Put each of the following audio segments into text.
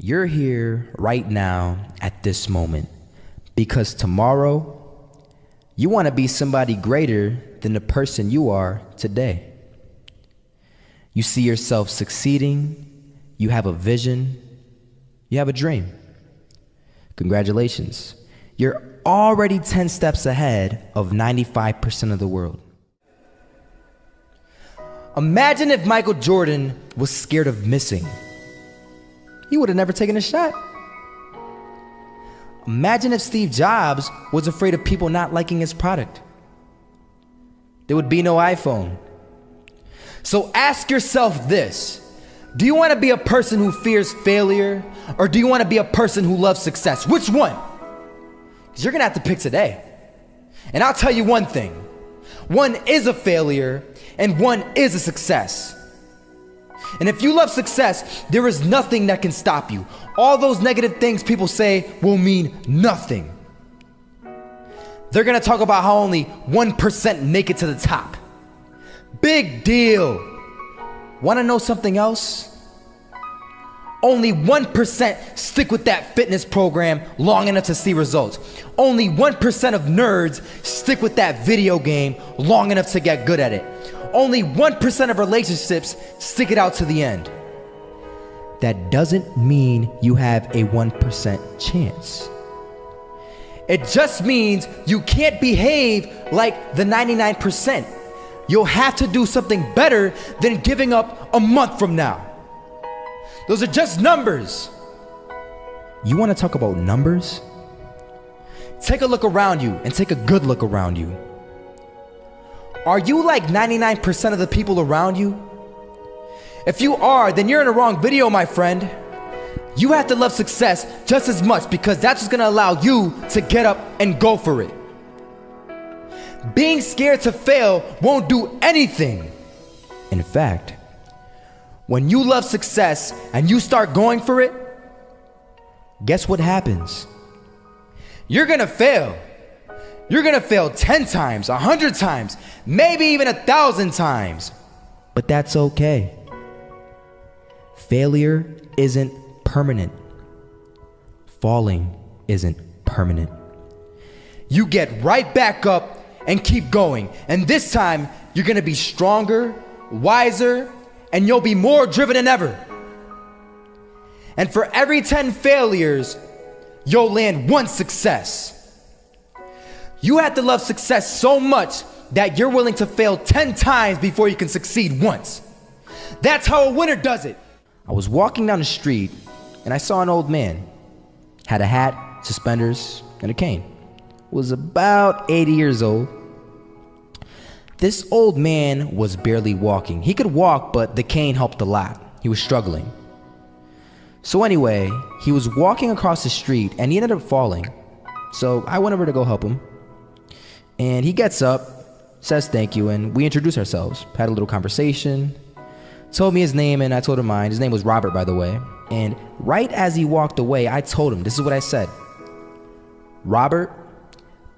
You're here right now at this moment because tomorrow you want to be somebody greater than the person you are today. You see yourself succeeding, you have a vision, you have a dream. Congratulations. You're already 10 steps ahead of 95% of the world. Imagine if Michael Jordan was scared of missing. He would have never taken a shot. Imagine if Steve Jobs was afraid of people not liking his product. There would be no iPhone. So ask yourself this: do you want to be a person who fears failure, or do you want to be a person who loves success? Which one? Because you're going to have to pick today. And I'll tell you one thing: one is a failure and one is a success. And if you love success, there is nothing that can stop you. All those negative things people say will mean nothing. They're gonna talk about how only 1% make it to the top. Big deal. Wanna know something else? Only 1% stick with that fitness program long enough to see results. Only 1% of nerds stick with that video game long enough to get good at it. Only 1% of relationships stick it out to the end. That doesn't mean you have a 1% chance. It just means you can't behave like the 99%. You'll have to do something better than giving up a month from now. Those are just numbers. You want to talk about numbers? Take a look around you and take a good look around you. Are you like 99% of the people around you? If you are, then you're in the wrong video, my friend. You have to love success just as much, because that's what's gonna allow you to get up and go for it. Being scared to fail won't do anything. In fact, when you love success and you start going for it, guess what happens? You're gonna fail. You're gonna fail 10 times, 100 times, maybe even 1,000 times. But that's okay. Failure isn't permanent. Falling isn't permanent. You get right back up and keep going. And this time, you're gonna be stronger, wiser, and you'll be more driven than ever. And for every 10 failures, you'll land one success. You have to love success so much that you're willing to fail 10 times before you can succeed once. That's how a winner does it. I was walking down the street and I saw an old man. Had a hat, suspenders, and a cane. Was about 80 years old. This old man was barely walking. He could walk, but the cane helped a lot. He was struggling. So anyway, he was walking across the street and he ended up falling. So I went over to go help him. And he gets up, says thank you, and we introduced ourselves. Had a little conversation. Told me his name and I told him mine. His name was Robert, by the way. And right as he walked away, I told him, this is what I said: Robert,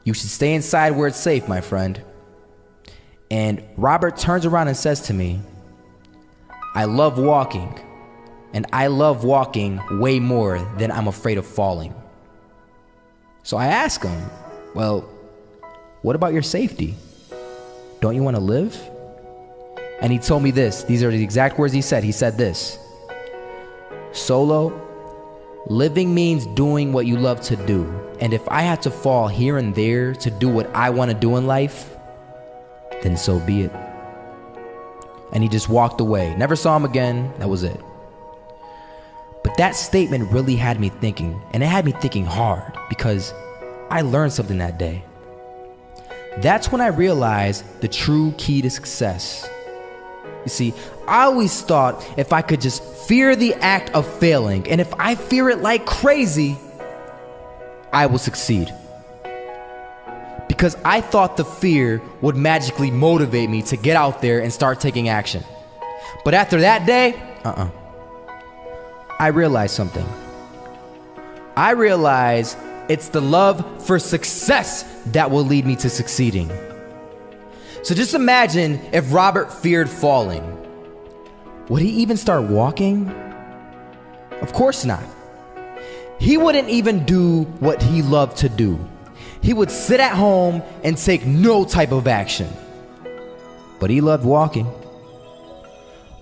you should stay inside where it's safe, my friend. And Robert turns around and says to me, I love walking, and I love walking way more than I'm afraid of falling. So I asked him, well, what about your safety? Don't you want to live? And he told me this. These are the exact words he said. He said this: Solo, living means doing what you love to do. And if I have to fall here and there to do what I want to do in life, then so be it. And he just walked away. Never saw him again. That was it. But that statement really had me thinking, and it had me thinking hard, because I learned something that day. That's when I realized the true key to success. You see, I always thought if I could just fear the act of failing, and if I fear it like crazy, I will succeed. Because I thought the fear would magically motivate me to get out there and start taking action. But after that day, I realized something. I realized it's the love for success that will lead me to succeeding. So just imagine if Robert feared falling. Would he even start walking? Of course not. He wouldn't even do what he loved to do. He would sit at home and take no type of action. But he loved walking.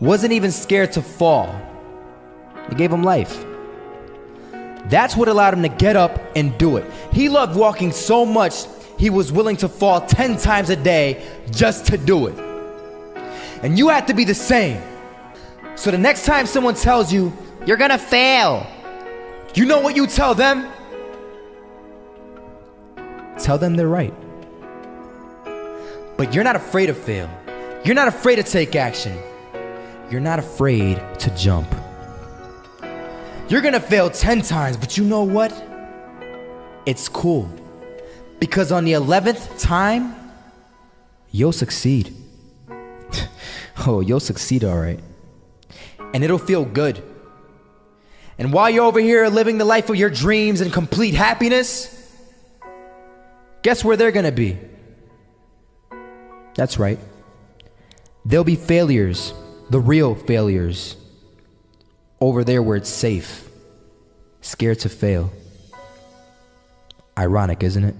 Wasn't even scared to fall. It gave him life. That's what allowed him to get up and do it. He loved walking so much, he was willing to fall 10 times a day just to do it. And you have to be the same. So the next time someone tells you, you're gonna fail, you know what you tell them? Tell them they're right. But you're not afraid to fail. You're not afraid to take action. You're not afraid to jump. You're gonna fail 10 times, but you know what? It's cool. Because on the 11th time, you'll succeed. Oh, you'll succeed all right. And it'll feel good. And while you're over here living the life of your dreams and complete happiness, guess where they're gonna be? That's right. They'll be failures, the real failures. Over there where it's safe, scared to fail. Ironic, isn't it?